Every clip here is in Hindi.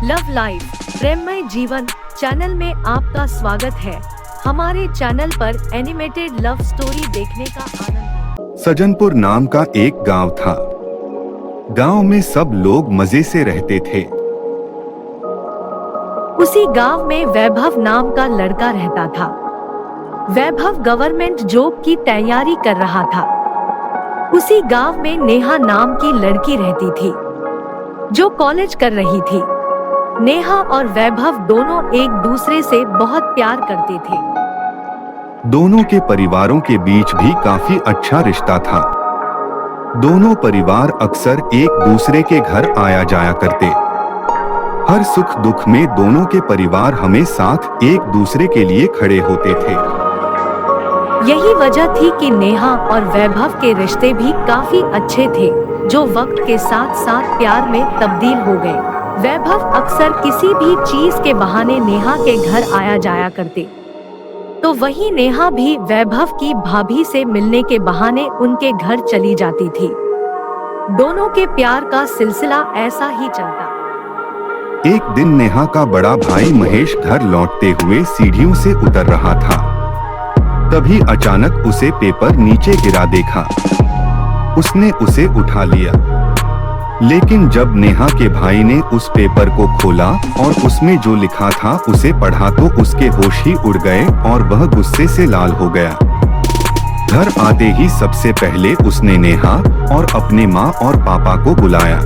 लव लाइफ प्रेममय जीवन चैनल में आपका स्वागत है। हमारे चैनल पर एनिमेटेड लव स्टोरी देखने का आनंद। सज्जनपुर नाम का एक गांव था। गांव में सब लोग मजे से रहते थे। उसी गांव में वैभव नाम का लड़का रहता था। वैभव गवर्नमेंट जॉब की तैयारी कर रहा था। उसी गांव में नेहा नाम की लड़की रहती थी, जो कॉलेज कर रही थी। नेहा और वैभव दोनों एक दूसरे से बहुत प्यार करते थे। दोनों के परिवारों के बीच भी काफी अच्छा रिश्ता था। दोनों परिवार अक्सर एक दूसरे के घर आया जाया करते। हर सुख दुख में दोनों के परिवार हमें साथ एक दूसरे के लिए खड़े होते थे। यही वजह थी कि नेहा और वैभव के रिश्ते भी काफी अच्छे थे, जो वक्त के साथ साथ प्यार में तब्दील हो गए। वैभव अक्सर किसी भी चीज के बहाने नेहा के घर आया जाया करते, तो वही नेहा भी वैभव की भाभी से मिलने के बहाने उनके घर चली जाती थी। दोनों के प्यार का सिलसिला ऐसा ही चलता। एक दिन नेहा का बड़ा भाई महेश घर लौटते हुए सीढ़ियों से उतर रहा था। तभी अचानक उसे पेपर नीचे गिरा देखा। उसने उसे उठा लिया, लेकिन जब नेहा के भाई ने उस पेपर को खोला और उसमें जो लिखा था उसे पढ़ा तो उसके होश ही उड़ गए और वह गुस्से से लाल हो गया। घर आते ही सबसे पहले उसने नेहा और अपने माँ और पापा को बुलाया।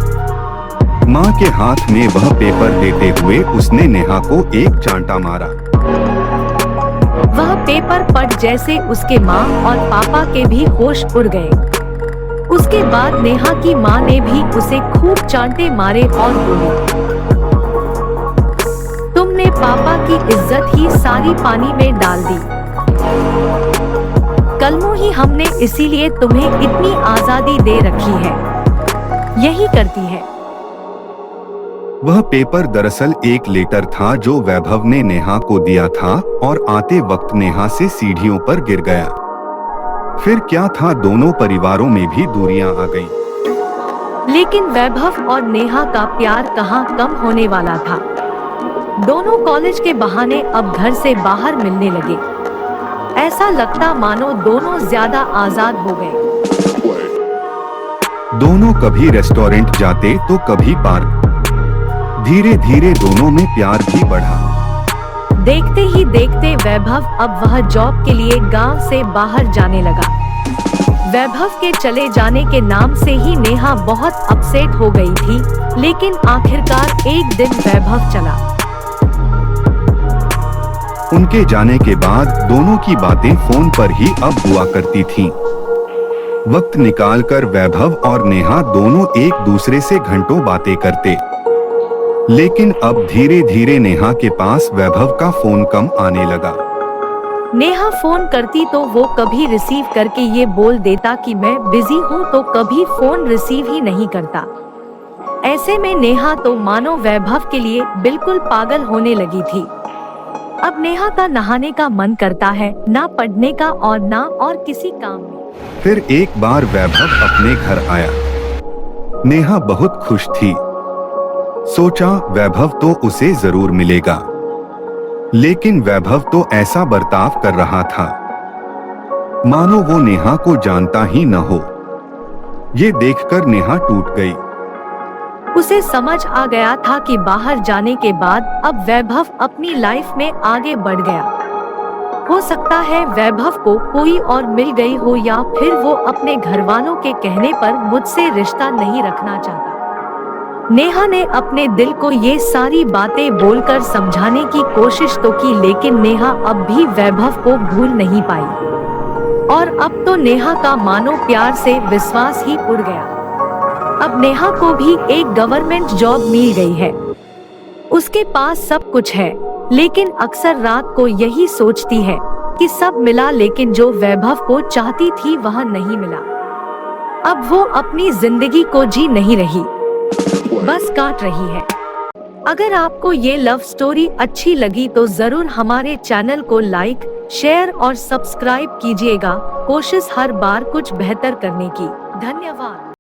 माँ के हाथ में वह पेपर देते हुए उसने नेहा को एक चांटा मारा। वह पेपर पढ़ जैसे उसके माँ और पापा के भी होश उड़ गए। उसके बाद नेहा की माँ ने भी उसे खूब चांटे मारे और बोली, तुमने पापा की इज्जत ही सारी पानी में डाल दी। कलमों ही हमने इसीलिए तुम्हें इतनी आजादी दे रखी है, यही करती है। वह पेपर दरअसल एक लेटर था जो वैभव ने नेहा को दिया था और आते वक्त नेहा से सीढ़ियों पर गिर गया। फिर क्या था, दोनों परिवारों में भी दूरियां आ गईं। लेकिन वैभव और नेहा का प्यार कहाँ कम होने वाला था। दोनों कॉलेज के बहाने अब घर से बाहर मिलने लगे। ऐसा लगता मानो दोनों ज्यादा आजाद हो गए। दोनों कभी रेस्टोरेंट जाते तो कभी पार्क। धीरे धीरे दोनों में प्यार भी बढ़ा। देखते ही देखते वैभव अब वह जॉब के लिए गांव से बाहर जाने लगा। वैभव के चले जाने के नाम से ही नेहा बहुत अपसेट हो गई थी, लेकिन आखिरकार एक दिन वैभव चला। उनके जाने के बाद दोनों की बातें फोन पर ही अब हुआ करती थीं। वक्त निकालकर वैभव और नेहा दोनों एक दूसरे से घंटों बातें करते। लेकिन अब धीरे धीरे नेहा के पास वैभव का फोन कम आने लगा। नेहा फोन करती तो वो कभी रिसीव करके ये बोल देता कि मैं बिजी हूँ, तो कभी फोन रिसीव ही नहीं करता। ऐसे में नेहा तो मानो वैभव के लिए बिल्कुल पागल होने लगी थी। अब नेहा का नहाने का मन करता है, ना पढ़ने का और ना और किसी काम में। फिर एक बार वैभव अपने घर आया। नेहा बहुत खुश थी। सोचा वैभव तो उसे जरूर मिलेगा, लेकिन वैभव तो ऐसा बर्ताव कर रहा था मानो वो नेहा को जानता ही न हो। ये देखकर नेहा टूट गई। उसे समझ आ गया था कि बाहर जाने के बाद अब वैभव अपनी लाइफ में आगे बढ़ गया। हो सकता है वैभव को कोई और मिल गई हो, या फिर वो अपने घरवालों के कहने पर मुझसे रिश्ता नहीं रखना चाहता। नेहा ने अपने दिल को ये सारी बातें बोलकर समझाने की कोशिश तो की, लेकिन नेहा अब भी वैभव को भूल नहीं पाई। और अब तो नेहा का मानो प्यार से विश्वास ही उड़ गया। अब नेहा को भी एक गवर्नमेंट जॉब मिल गई है। उसके पास सब कुछ है, लेकिन अक्सर रात को यही सोचती है कि सब मिला, लेकिन जो वैभव को चाहती थी वह नहीं मिला। अब वो अपनी जिंदगी को जी नहीं रही, बस काट रही है। अगर आपको ये लव स्टोरी अच्छी लगी तो जरूर हमारे चैनल को लाइक, शेयर और सब्सक्राइब कीजिएगा। कोशिश हर बार कुछ बेहतर करने की। धन्यवाद।